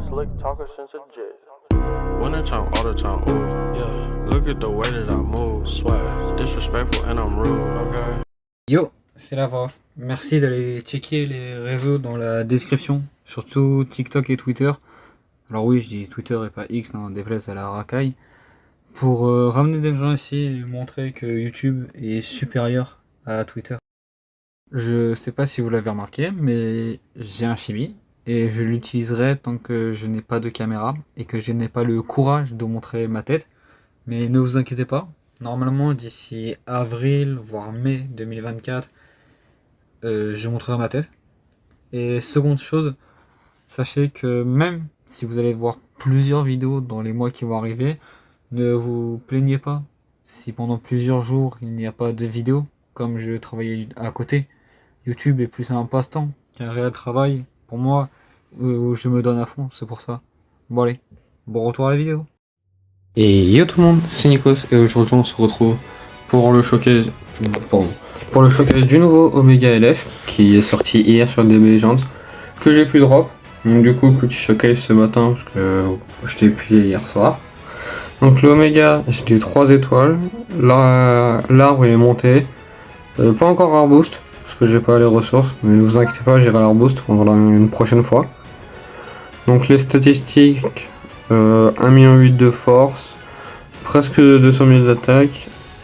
slick talker since a jet. Winter time, all the time, ooh, yeah. Look at the way that I move, swag, disrespectful and I'm rude, okay. Yo, c'est la voix. Merci d'aller checker les réseaux dans la description, surtout TikTok et Twitter. Alors oui, je dis Twitter et pas X, non, déplaise à la racaille. Pour ramener des gens ici et montrer que YouTube est supérieur à Twitter. Je sais pas si vous l'avez remarqué, mais j'ai un Chibi et je l'utiliserai tant que je n'ai pas de caméra et que je n'ai pas le courage de montrer ma tête. Mais ne vous inquiétez pas, normalement d'ici avril, voire mai 2024, je montrerai ma tête. Et seconde chose, sachez que même si vous allez voir plusieurs vidéos dans les mois qui vont arriver, ne vous plaignez pas si pendant plusieurs jours il n'y a pas de vidéo, comme je travaillais à côté. YouTube est plus un passe-temps qu'un réel travail pour moi, où je me donne à fond, c'est pour ça. Bon allez, bon retour à la vidéo. Et yo tout le monde, c'est Nikos et aujourd'hui on se retrouve pour le showcase du nouveau Omega LF qui est sorti hier sur DB Legends que j'ai pu drop. Donc du coup petit showcase ce matin parce que je t'ai épuisé hier soir. Donc le Omega j'ai eu 3 étoiles, l'arbre il est monté, pas encore Rare Boost parce que j'ai pas les ressources, mais ne vous inquiétez pas, j'irai Rare Boost, on verra une prochaine fois. Donc les statistiques, 1,8 million de force, presque 200 000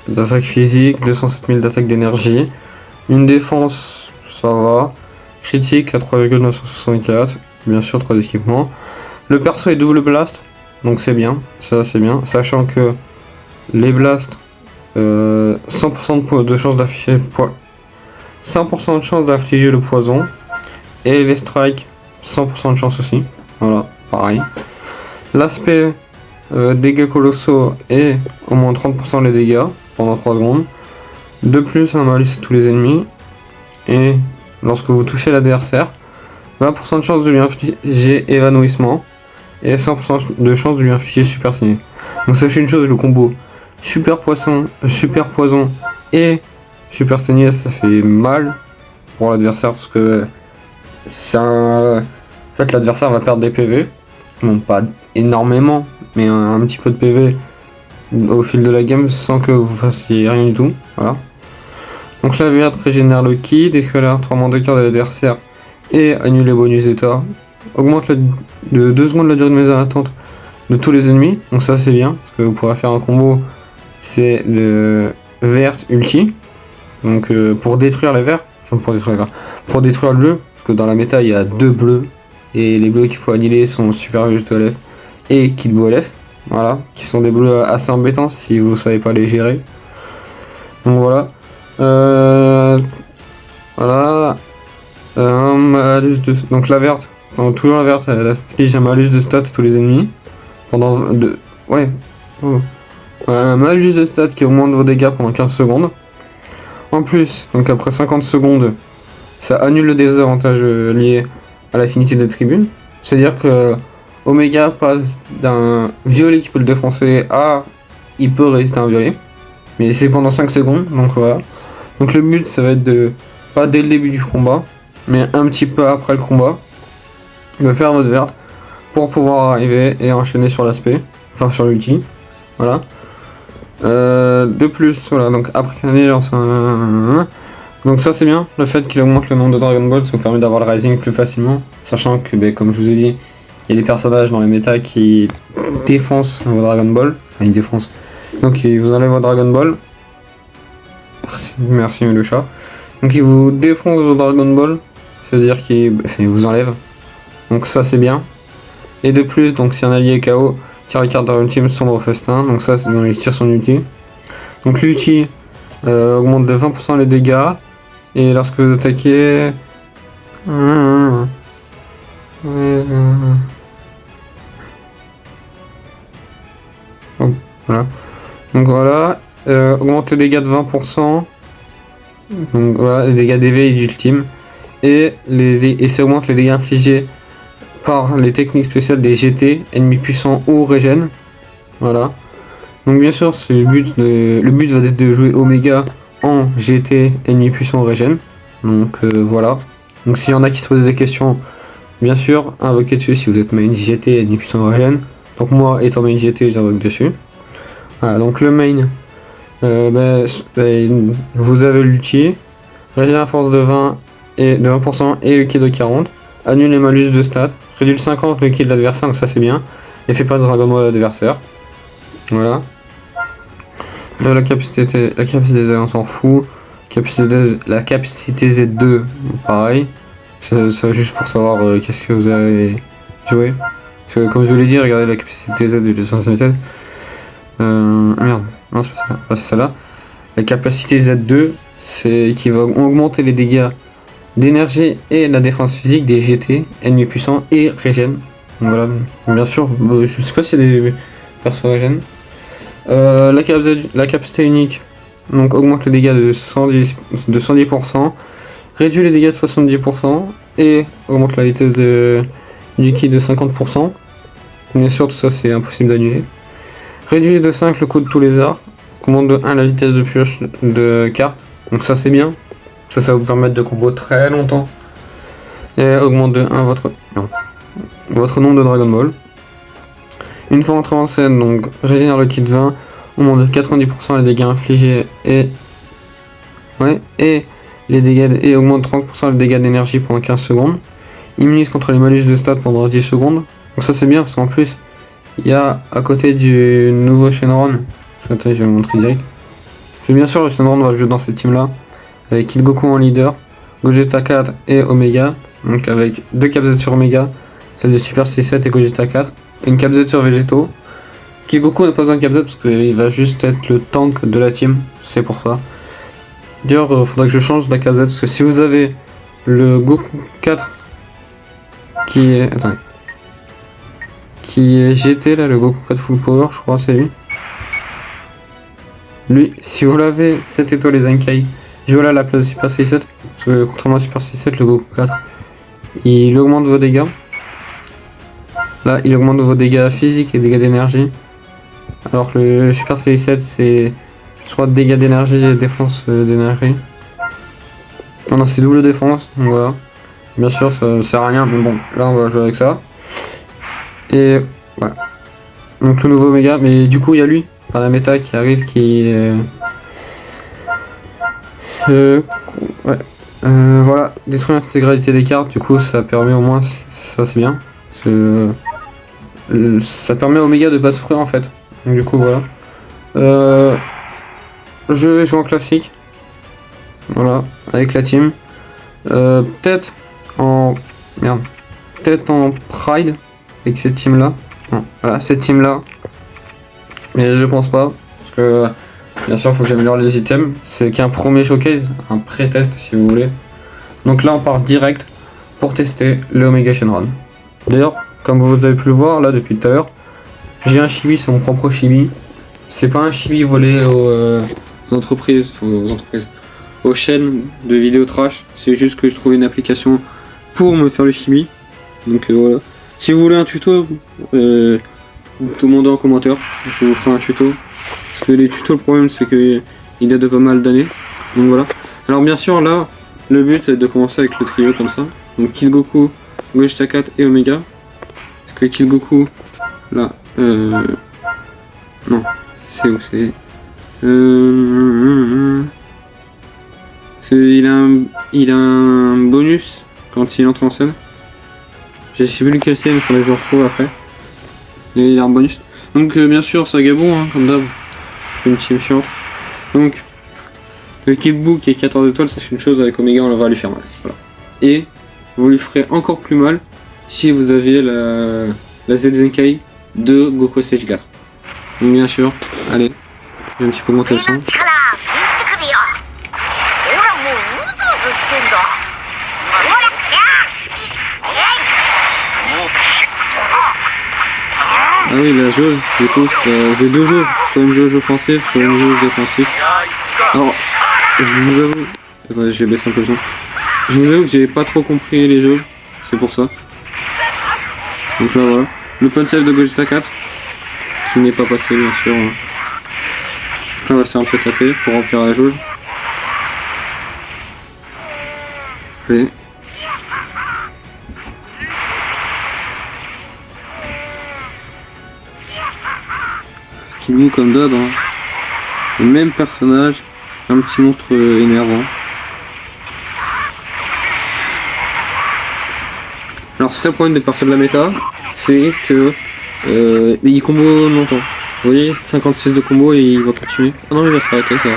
d'attaque physique, 207 000 d'attaque d'énergie, une défense ça va, critique à 3,964, bien sûr 3 équipements. Le perso est double blast, donc c'est bien, ça c'est bien, sachant que les blasts, 100% de chance d'afficher 100% de chance d'infliger le poison, et les strikes 100% de chance aussi, voilà, pareil. L'aspect dégâts colossaux est au moins 30% les dégâts pendant 3 secondes. De plus, un malus à tous les ennemis. Et lorsque vous touchez l'adversaire, 20% de chance de lui infliger évanouissement et 100% de chance de lui infliger super saigné. Donc sachez une chose, le combo super poison et super saigné, ça fait mal pour l'adversaire parce que en fait l'adversaire va perdre des PV. Bon, pas énormément, mais un petit peu de PV au fil de la game sans que vous fassiez rien du tout. Voilà. Donc la verte régénère le ki, décalère 3 moins de quart de l'adversaire et annule les bonus d'état. Augmente de 2 secondes la durée de mise en attente de tous les ennemis. Donc ça c'est bien, parce que vous pourrez faire un combo, c'est le vert ulti. Donc pour détruire les verts, pour détruire le jeu, parce que dans la méta il y a 2 bleus. Et les bleus qu'il faut annihiler sont Super Vegeto LF et Kidbo LF, voilà, qui sont des bleus assez embêtants si vous savez pas les gérer. Donc voilà. Voilà. Un malus de... Donc la verte, toujours la verte, elle affiche un malus de stats à tous les ennemis. Pendant un malus de stats qui augmente vos dégâts pendant 15 secondes. En plus, donc après 50 secondes, ça annule le désavantage lié à l'affinité de tribune, c'est-à-dire que Omega passe d'un violet qui peut le défoncer à il peut résister à un violet, mais c'est pendant 5 secondes, donc voilà. Donc le but ça va être de, pas dès le début du combat, mais un petit peu après le combat, de faire votre verte pour pouvoir arriver et enchaîner sur l'aspect, enfin sur l'ulti, voilà. De plus, voilà, donc après qu'il lance un... Donc ça c'est bien, le fait qu'il augmente le nombre de Dragon Ball, ça vous permet d'avoir le Rising plus facilement, sachant que comme je vous ai dit, il y a des personnages dans les méta qui défoncent vos Dragon Ball, enfin ils défoncent, donc ils vous enlèvent vos Dragon Ball, merci le chat, donc ils vous défoncent vos Dragon Ball, c'est-à-dire qu'ils vous enlèvent, donc ça c'est bien, et de plus, donc si un allié est KO, tire la carte d'un ultime sombre festin, donc ça c'est bon, il tire son ulti, donc l'ulti augmente de 20% les dégâts. Et lorsque vous attaquez... Voilà. Donc voilà. Augmente les dégâts de 20%. Donc voilà, les dégâts d'EV et d'ultime. Et ça augmente les dégâts infligés par les techniques spéciales des GT, ennemis puissants ou régène. Voilà. Donc bien sûr, le but va être de jouer Omega en GT ennemi puissant régène. Donc voilà. Donc s'il y en a qui se posent des questions, bien sûr, invoquer dessus si vous êtes main JT et puissant régène. Donc moi, étant main JT, j'invoque dessus. Voilà, donc le main, vous avez l'ulti, régène à force de 20 et de 20% et le kill de 40. Annule les malus de stats, réduit le 50 le kill de l'adversaire, donc ça c'est bien. Et fait pas de dragon mode à l'adversaire. Voilà. La capacité on s'en fout. La capacité Z2, pareil. C'est juste pour savoir qu'est-ce que vous avez joué. Parce que, comme je vous l'ai dit, regardez la capacité Z de 200 merde, non c'est pas ça. Ah, c'est celle-là. La capacité Z2, c'est qui va augmenter les dégâts d'énergie et la défense physique des GT, ennemis puissants et régène. Voilà, bien sûr, je sais pas s'il y a des persos régène. La capacité unique, donc augmente les dégâts de 110%, réduit les dégâts de 70% et augmente la vitesse du ki de 50%. Bien sûr, tout ça c'est impossible d'annuler. Réduit de 5 le coût de tous les arts, augmente de 1 la vitesse de pioche de cartes, donc ça c'est bien. Ça va vous permettre de combo très longtemps. Et augmente de 1 votre nombre de Dragon Ball. Une fois entré en scène, donc régénère le kit 20, augmente de 90% les dégâts infligés et les dégâts et augmente 30% les dégâts d'énergie pendant 15 secondes. Immunise contre les malus de stats pendant 10 secondes. Donc ça c'est bien parce qu'en plus il y a à côté du nouveau Shenron. Attendez, je vais vous montrer direct. Bien sûr le Shenron va jouer dans cette team là. Avec Kid Goku en leader, Gogeta 4 et Omega, donc avec 2 Cap Z sur Omega, celle de Super 6-7 et Gogeta 4, et une Cap Z sur Vegeto. Kid Goku n'a pas besoin de Cap Z parce qu'il va juste être le tank de la team, c'est pour ça. D'ailleurs, il faudra que je change la Cap Z parce que si vous avez le Goku 4 qui est. Attendez. Qui est GT là, le Goku 4 Full Power, je crois, c'est lui. Lui, si vous l'avez, 7 étoiles les Zenkai. Je là à la place de Super 6-7, parce que contrairement à Super 6-7, le Goku 4, il augmente vos dégâts. Là, il augmente vos dégâts physiques et dégâts d'énergie. Alors que le Super 6-7, c'est, je crois, dégâts d'énergie et défense d'énergie. Non, c'est double défense, donc voilà. Bien sûr, ça sert à rien, mais bon, là, on va jouer avec ça. Et voilà. Donc le nouveau Omega, mais du coup, il y a lui, par la méta, qui arrive, qui est... voilà, détruire l'intégralité des cartes, du coup ça permet au moins, ça c'est bien, ça permet à Omega de pas souffrir en fait, donc du coup voilà. Je vais jouer en classique, voilà, avec la team, peut-être en Pride, avec cette team là, non, voilà, cette team là, mais je pense pas, parce que bien sûr, il faut que j'améliore les items. C'est qu'un premier showcase, un pré-test si vous voulez. Donc là, on part direct pour tester le Omega Shenron. D'ailleurs, comme vous avez pu le voir là depuis tout à l'heure, j'ai un chibi, c'est mon propre chibi. C'est pas un chibi volé aux entreprises, aux chaînes de vidéos trash. C'est juste que je trouve une application pour me faire le chibi. Donc voilà. Si vous voulez un tuto, demandez en commentaire. Je vous ferai un tuto. Parce que les tutos, le problème c'est qu'ils datent de pas mal d'années. Donc voilà. Alors bien sûr là, le but c'est de commencer avec le trio comme ça. Donc Kid Goku, Gogeta 4 et Omega. Parce que Kid Goku, là, non, c'est où c'est il a un bonus quand il entre en scène. Je sais plus lequel c'est, mais il faudrait que je le retrouve après. Et il a un bonus. Donc bien sûr, Sagabon, hein, comme d'hab. Une team chiante. Donc, le Kid Buu qui est 14 étoiles, c'est une chose, avec Omega on va lui faire mal. Voilà. Et vous lui ferez encore plus mal si vous aviez la Z-Zenkai de Goku Stage 4. Donc bien sûr, allez, je vais un petit peu monter le son. Ah oui, la jauge, du coup, c'est deux jauges, soit une jauge offensive, soit une jauge défensive. Alors, je vous avoue, attendez, je vais baisser un peu le son. Je vous avoue que j'ai pas trop compris les jauges, c'est pour ça. Donc là, voilà. Le punch save de Gogeta 4, qui n'est pas passé, bien sûr. Hein. Donc là, on va se faire un peu taper pour remplir la jauge. Allez. Kid Buu comme d'hab, hein. Le même personnage, un petit monstre énervant. Alors c'est ça le problème des persos de la méta, c'est que il combo longtemps. Vous voyez, 56 de combo et il va continuer. Ah non, il va s'arrêter, ça va.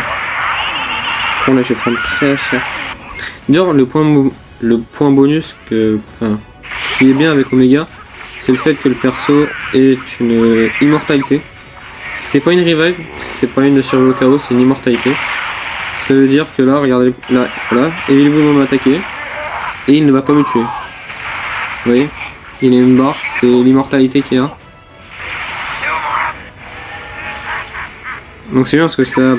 Bon, là je vais prendre très cher. D'ailleurs, le point bonus ce qui est bien avec Omega, c'est le fait que le perso ait une immortalité. C'est pas une revive, c'est pas une survie au chaos, c'est une immortalité. Ça veut dire que là, regardez, là, voilà, Evil Boo va m'attaquer et il ne va pas me tuer. Vous voyez, il a une barre, c'est l'immortalité qu'il a. Donc c'est bien parce que ça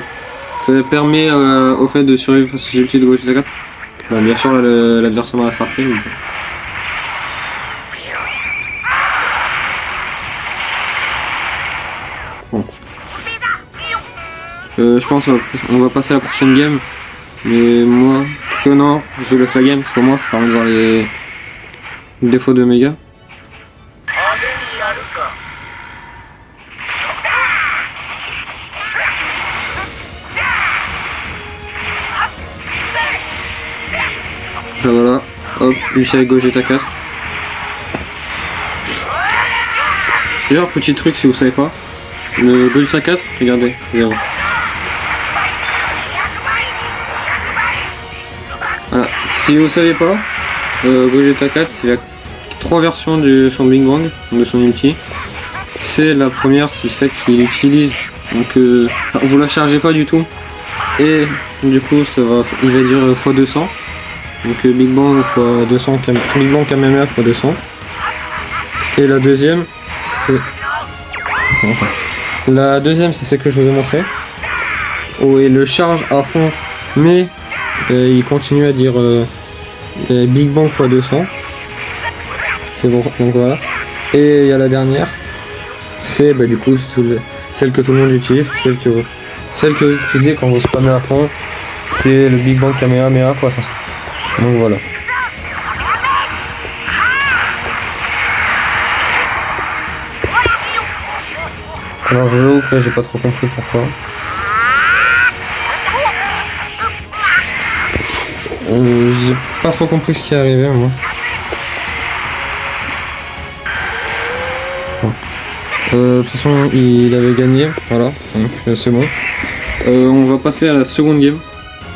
permet au fait de survivre face aux ultis de Gogeta 4. Bon, bien sûr, là, l'adversaire m'a attrapé. Mais... bon. Je pense on va passer à la prochaine game. Mais moi, que non, je laisse la game parce que moi, ça permet de voir les défauts de Omega. Là voilà, hop, Michel Gogeta 4. D'ailleurs, petit truc si vous savez pas, le Gogeta 4, regardez, voilà, si vous savez pas, Gogeta 4, il a 3 versions de son Big Bang, de son ulti. C'est la première, c'est le fait qu'il utilise, donc vous la chargez pas du tout, et du coup il va dire x200. Donc Big Bang x 200, Big Bang Kamehameha x 200. Et la deuxième, c'est celle que je vous ai montré. Où il le charge à fond, mais il continue à dire Big Bang x 200. C'est bon, donc voilà. Et il y a la dernière, c'est du coup celle que tout le monde utilise, celle que vous utilisez quand vous spammez à fond, c'est le Big Bang Kamehameha x 500. Donc voilà. Alors je joue, là j'ai pas trop compris pourquoi. J'ai pas trop compris ce qui est arrivé moi. Bon. De toute façon il avait gagné, voilà, donc c'est bon. On va passer à la seconde game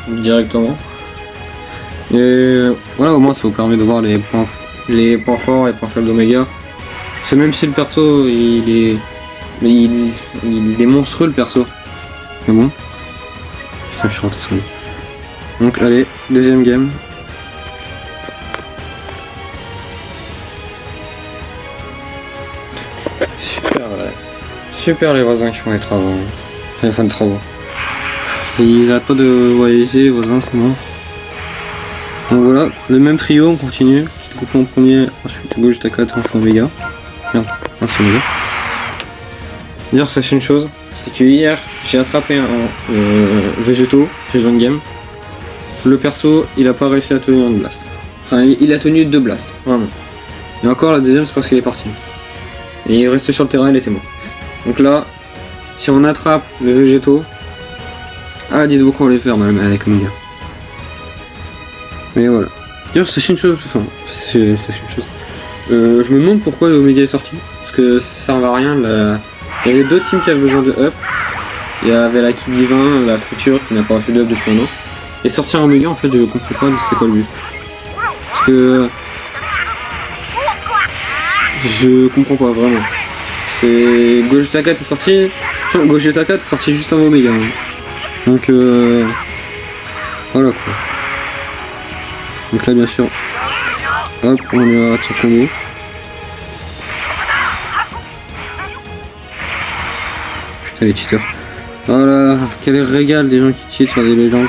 directement. Et voilà, au moins ça vous permet de voir les points forts, les points faibles d'Omega. C'est même si le perso il est monstrueux le perso. Mais bon. Putain, je suis rentré sur lui. Donc allez, deuxième game. Super les voisins qui font les travaux. Enfin, ils font des travaux. Ils arrêtent pas de voyager, les voisins, c'est bon. Donc voilà, le même trio, on continue. Kid Goku en premier, ensuite Gogeta 4, enfin Omega. Merde, c'est Omega. D'ailleurs, sachez une chose, c'est que hier, j'ai attrapé un Végéto, Fusion Game. Le perso, il a pas réussi à tenir une blast. Enfin, il a tenu 2 blasts, vraiment. Et encore, la deuxième, c'est parce qu'il est parti. Et il est resté sur le terrain, il était mort. Donc là, si on attrape le Végéto, dites-vous qu'on va les faire, même avec Omega. Mais voilà. D'ailleurs, c'est une chose. Enfin, c'est une chose. Je me demande pourquoi Omega est sorti. Parce que ça servait à rien. Il y avait d'autres teams qui avaient besoin de up. Il y avait la Kid Divin, la Future qui n'a pas reçu de up depuis un an. Et sortir un Omega, en fait, je comprends pas c'est quoi le but. Parce que. Je comprends pas vraiment. C'est. Gogeta 4 est sorti. Gogeta 4 est sorti juste avant Omega. Hein. Donc. Voilà quoi. Donc là bien sûr, hop, on lui arrête son combo. Putain les cheaters. Voilà, quel régal des gens qui cheatent sur des légendes.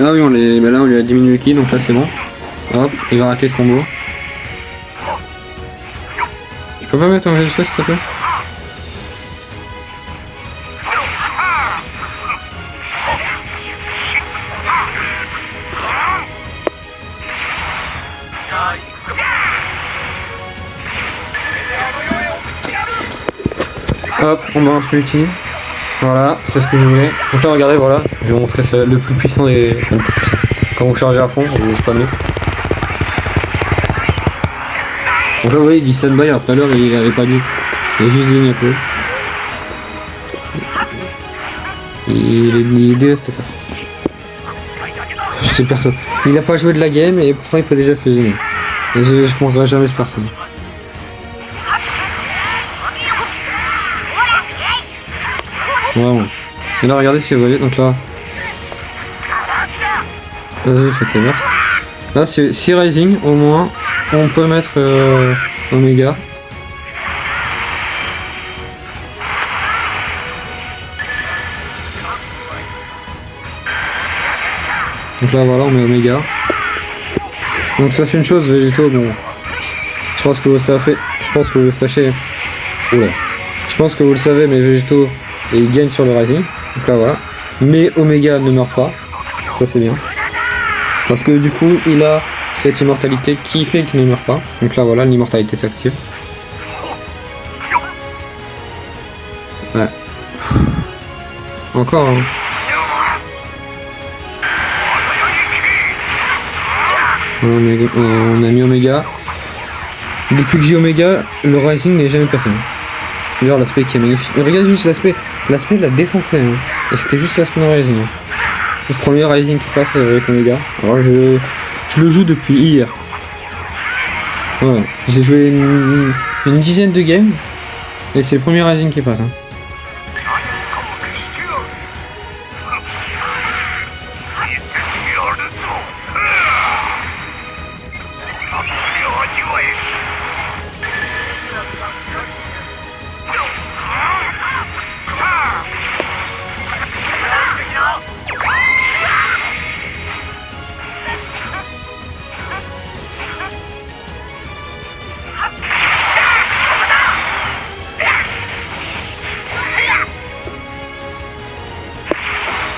Ah oui, là on lui a diminué le ki, donc là c'est bon. Hop, il va arrêter le combo. Tu peux pas mettre un Végéto s'il te plaît? Hop, on balance l'ulti. Voilà, c'est ce que je voulais. Donc là, regardez, voilà, je vais vous montrer le plus puissant des. Enfin, le plus puissant. Quand vous chargez à fond, vous spammez. Donc là, vous voyez, il dit standby, alors tout à l'heure, il avait pas dit. Il a juste dit Nyako. Il est dévastateur. Ce perso. Il a pas joué de la game et pourtant il peut déjà fusionner. Et je comprendrai jamais ce perso. Vraiment. Et là regardez si vous voyez, donc là. Vas-y, faites vert. Là c'est 6 Rising, au moins on peut mettre Omega. Donc là voilà, on met Omega. Donc ça fait une chose, Végéto, bon. Je pense que vous le savez. Je pense que vous le sachez. Oula. Je pense que vous le savez, mais Végéto, il gagne sur le Rising. Donc là voilà. Mais Omega ne meurt pas. Ça c'est bien. Parce que du coup, il a cette immortalité qui fait qu'il ne meurt pas. Donc là voilà, l'immortalité s'active. Ouais. Encore hein. On a mis Omega. Depuis que j'ai Omega, le Rising n'est jamais passé. D'ailleurs l'aspect qui est magnifique. Mais regarde juste l'aspect. L'aspect de la défonce. Hein. Et c'était juste l'aspect de Rising. Hein. Le premier Rising qui passe avec Omega. Alors je le joue depuis hier. Ouais. J'ai joué une dizaine de games. Et c'est le premier Rising qui passe. Hein.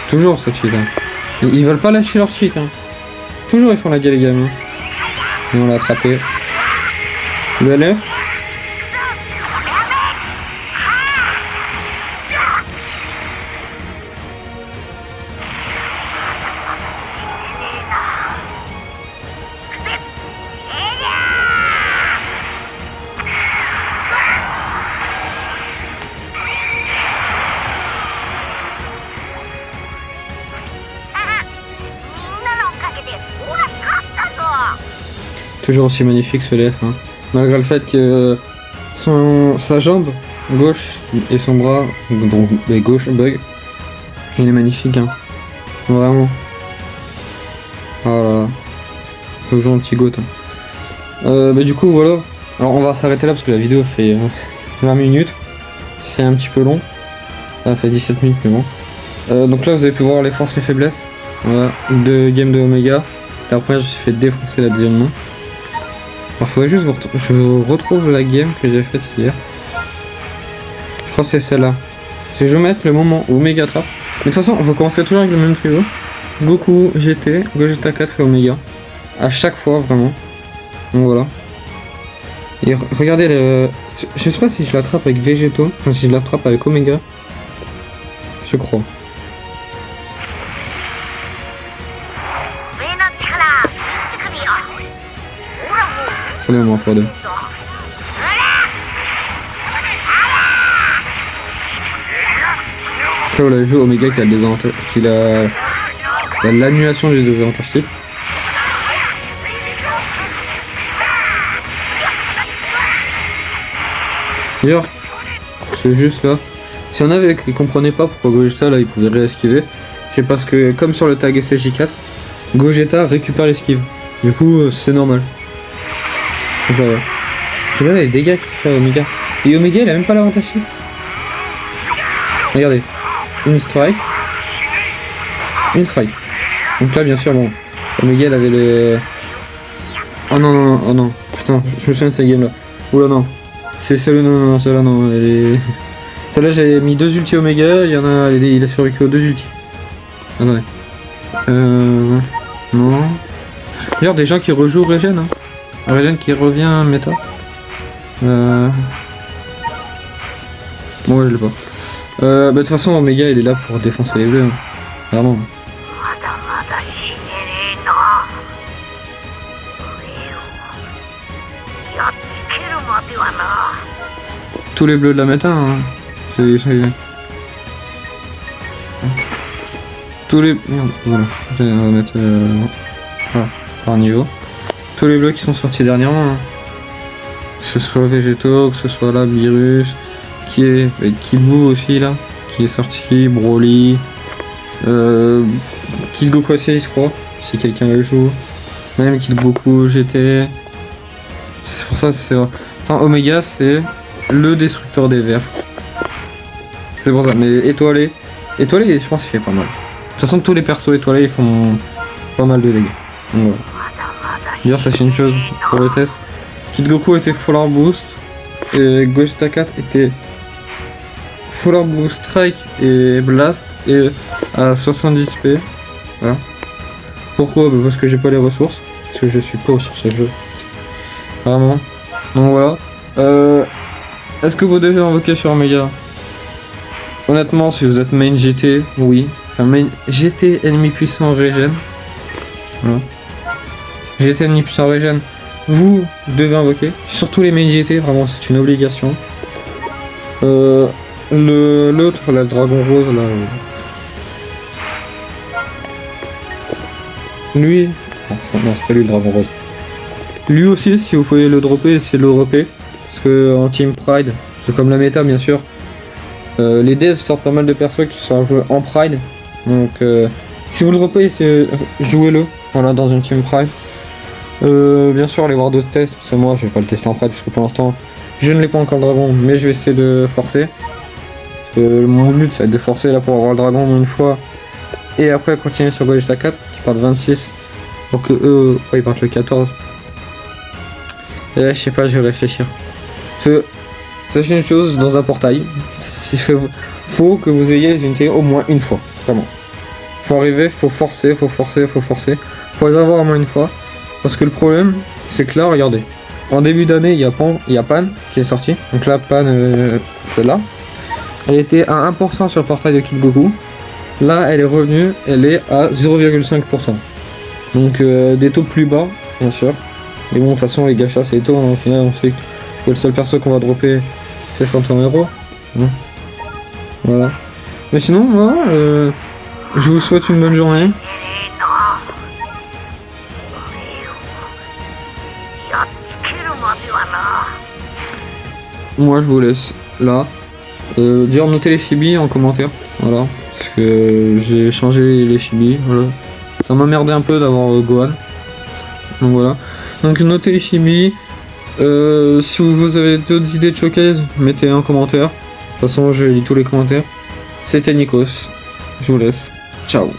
Toujours ce cheat. Hein. Ils veulent pas lâcher leur cheat. Hein. Toujours ils font la gueule les gamins. Et on l'a attrapé. Le LF. Toujours aussi magnifique ce LF, hein. Malgré le fait que sa jambe gauche et son bras gauche bug, il est magnifique, hein. Vraiment. Oh là là. Faut que je joue un petit goat. Hein. Du coup voilà. Alors on va s'arrêter là parce que la vidéo fait 20 minutes. C'est un petit peu long. Ça fait 17 minutes mais bon. Donc là vous avez pu voir les forces et faiblesses. Voilà. Deux games de Omega. La première je me suis fait défoncer, la deuxième non. Alors faudrait juste je vous retrouve la game que j'ai faite hier. Je crois que c'est celle-là. Je vais mettre le moment où Omega attrape. Mais de toute façon, vous commencez toujours avec le même trio. Goku, GT, Gogeta 4 et Omega. À chaque fois, vraiment. Donc voilà. Et regardez le... Je sais pas si je l'attrape avec Végéto. Enfin, si je l'attrape avec Omega. Je crois. Allez, on va en faire deux. Là, vous l'avez vu, Omega qui a le désavantage, qui a l'annulation du désavantage type. D'ailleurs, c'est juste là. Si on avait qui comprenait pas pourquoi Gogeta là il pouvait réesquiver, c'est parce que comme sur le tag SSJ4, Gogeta récupère l'esquive. Du coup, c'est normal. Donc là, voilà. Regardez les dégâts qu'il fait à Omega. Et Omega il a même pas l'avantage type. Regardez. Une strike. Une strike. Donc là bien sûr bon. Omega il avait les. Oh non non non oh non. Putain, je me souviens de cette game là. Oula non. C'est celle-là non celle-là non. Elle est... Celle-là j'ai mis 2 ultis Omega, il y en a. Il a survécu aux 2 ultis. Attendez. Non. D'ailleurs des gens qui rejouent Regen hein. Regen qui revient méta. Moi je l'ai pas. De toute façon, Omega il est là pour défoncer les bleus. Hein. Vraiment. まだまだ死ねねえな。上をやっつけるまではな。 Tous les bleus de la méta, hein. C'est... Tous les... Merde, voilà. Je vais remettre... Voilà, par niveau. Tous les bleus qui sont sortis dernièrement. Hein. Que ce soit Végéto, que ce soit là, Virus, qui est... Kid Buu aussi, là. Qui est sorti, Broly... Kid Goku aussi, je crois. Si quelqu'un le joue. Même Kid Goku GT. C'est pour ça, c'est... Enfin, Omega, c'est... le destructeur des vers. C'est pour ça, mais étoilé, je pense qu'il fait pas mal. De toute façon, tous les persos étoilés, ils font pas mal de dégâts. Donc voilà. D'ailleurs, ça c'est une chose pour le test. Kid Goku était Full Art Boost, et Gogeta 4 était Full Art Boost Strike et Blast, et à 70p. Voilà. Pourquoi? Parce que j'ai pas les ressources, parce que je suis pauvre sur ce jeu. Vraiment. Donc voilà. Est-ce que vous devez invoquer sur Omega? Honnêtement, si vous êtes main GT, oui. Enfin, main GT ennemi puissant régène. Voilà. GT ennemi puissant régène, vous devez invoquer. Surtout les main GT, vraiment, c'est une obligation. L'autre, là, le dragon rose, là. Lui. Non, c'est pas lui le dragon rose. Lui aussi, si vous pouvez le dropper, essayez de le dropper. Parce que en Team Pride, c'est comme la méta bien sûr, les devs sortent pas mal de persos qui sont à jouer en Pride. Donc si vous le droppez, jouez-le voilà, dans une Team Pride. Bien sûr, allez voir d'autres tests, parce que moi je vais pas le tester en Pride, parce que pour l'instant je ne l'ai pas encore le dragon, mais je vais essayer de forcer. Parce que mon but ça va être de forcer là pour avoir le dragon au moins une fois. Et après continuer sur Gogeta 4, qui part le 26, pour que eux, ils partent le 14. Et là, je sais pas, je vais réfléchir. Sachez une chose, dans un portail, faut que vous ayez les unités au moins une fois. Vraiment. Faut arriver, faut forcer. Faut les avoir au moins une fois. Parce que le problème, c'est que là, regardez. En début d'année, il y a Pan qui est sorti. Donc là, Pan, celle-là. Elle était à 1% sur le portail de Kid Goku. Là, elle est revenue, elle est à 0,5%. Donc des taux plus bas, bien sûr. Mais bon, de toute façon, les gachas, c'est les taux. Hein. Au final, on sait que le seul perso qu'on va dropper, c'est 100 €. Voilà. Mais sinon, moi, je vous souhaite une bonne journée. Moi, je vous laisse là. Dire notez les chibis en commentaire. Voilà. Parce que j'ai changé les chibis. Voilà. Ça m'a merdé un peu d'avoir Gohan. Donc voilà. Donc notez les chibis. Si vous avez d'autres idées de showcase, mettez en commentaire. De toute façon, je lis tous les commentaires. C'était Nikos. Je vous laisse. Ciao.